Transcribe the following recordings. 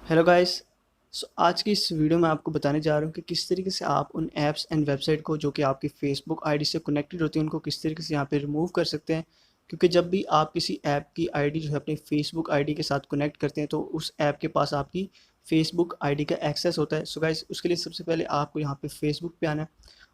Hello guys. आज की इस वीडियो में आपको बताने जा रहा हूँ कि किस तरीके से आप उन ऐप्स एंड वेबसाइट को जो कि आपकी फेसबुक आईडी से कनेक्टेड होती है उनको किस तरीके से यहाँ पे रिमूव कर सकते हैं। क्योंकि जब भी आप किसी ऐप की आईडी जो है अपनी फेसबुक आईडी के साथ कनेक्ट करते हैं तो उस ऐप के पास आपकी फेसबुक आईडी का एक्सेस होता है। सो गाइस, उसके लिए सबसे पहले आपको यहाँ पे फेसबुक पे आना है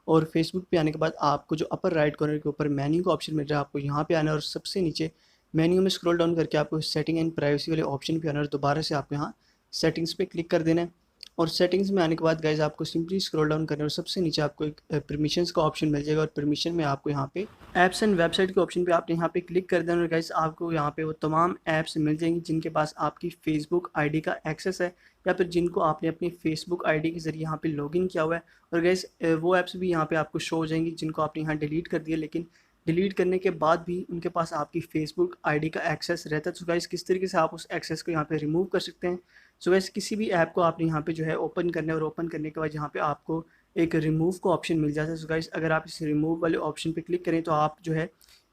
और फेसबुक पे आने के बाद आपको जो अपर राइट कॉर्नर के ऊपर मेन्यू का ऑप्शन मिल रहा है आपको यहाँ पे आना है और सबसे नीचे मेन्यू में स्क्रॉल डाउन करके आपको सेटिंग एंड प्राइवेसी वाले ऑप्शन पे आना है और दोबारा से आपको यहाँ सेटिंग्स पे क्लिक कर देना है। और सेटिंग्स में आने के बाद गाइज आपको सिंपली स्क्रॉल डाउन करना है और सबसे नीचे आपको एक परमिशंस का ऑप्शन मिल जाएगा और परमिशन में आपको यहाँ पे ऐप्स एंड वेबसाइट के ऑप्शन पे आपने यहाँ पे क्लिक कर देना और गाइज आपको यहाँ पे वो तमाम ऐप्स मिल जाएंगी जिनके पास आपकी फेसबुक आईडी का एक्सेस है या फिर जिनको आपने अपनी फेसबुक आईडी के जरिए यहाँ पे लॉगिन किया हुआ है। और गाइज वो ऐप्स भी यहाँ पे आपको शो हो जाएंगी जिनको आपने यहाँ डिलीट कर दिया, लेकिन डिलीट करने के बाद भी उनके पास आपकी फेसबुक आईडी का एक्सेस रहता है। तो गाइस, किस तरीके से आप उस एक्सेस को यहाँ पे रिमूव कर सकते हैं। सो गाइस, किसी भी ऐप को आपने यहाँ पे जो है ओपन करना है और ओपन करने के बाद यहाँ पे आपको एक रिमूव का ऑप्शन मिल जाता है। सो गाइस, अगर आप इस रिमूव वाले ऑप्शन पे क्लिक करें तो आप जो है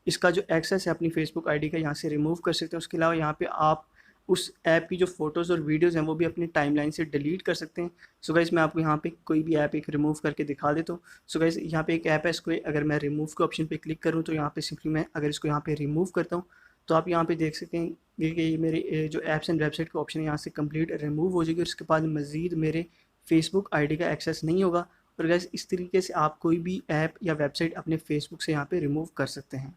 इसका जो एक्सेस है अपनी फेसबुक आईडी का यहाँ से रिमूव कर सकते हैं। उसके अलावा यहाँ पे आप उस ऐप की जो फ़ोटोज़ और वीडियोज़ हैं वो भी अपनी टाइमलाइन से डिलीट कर सकते हैं। सो गाइस, मैं आपको यहाँ पे कोई भी ऐप एक रिमूव करके दिखा देता हूँ। सो गाइस, यहाँ पे एक ऐप है, इसको अगर मैं रिमूव के ऑप्शन पे क्लिक करूँ तो यहाँ पे सिंपली मैं अगर इसको यहाँ पे रिमूव करता हूँ तो आप यहाँ पे देख सकते हैं कि ये मेरे जो ऐप्स एंड वेबसाइट का ऑप्शन है यहाँ से कंप्लीट रिमूव हो जाएगी और उसके बाद मज़ीद मेरे फेसबुक आईडी का एक्सेस नहीं होगा। और गाइस, इस तरीके से आप कोई भी ऐप या वेबसाइट अपने फेसबुक से यहाँ पे रिमूव कर सकते हैं।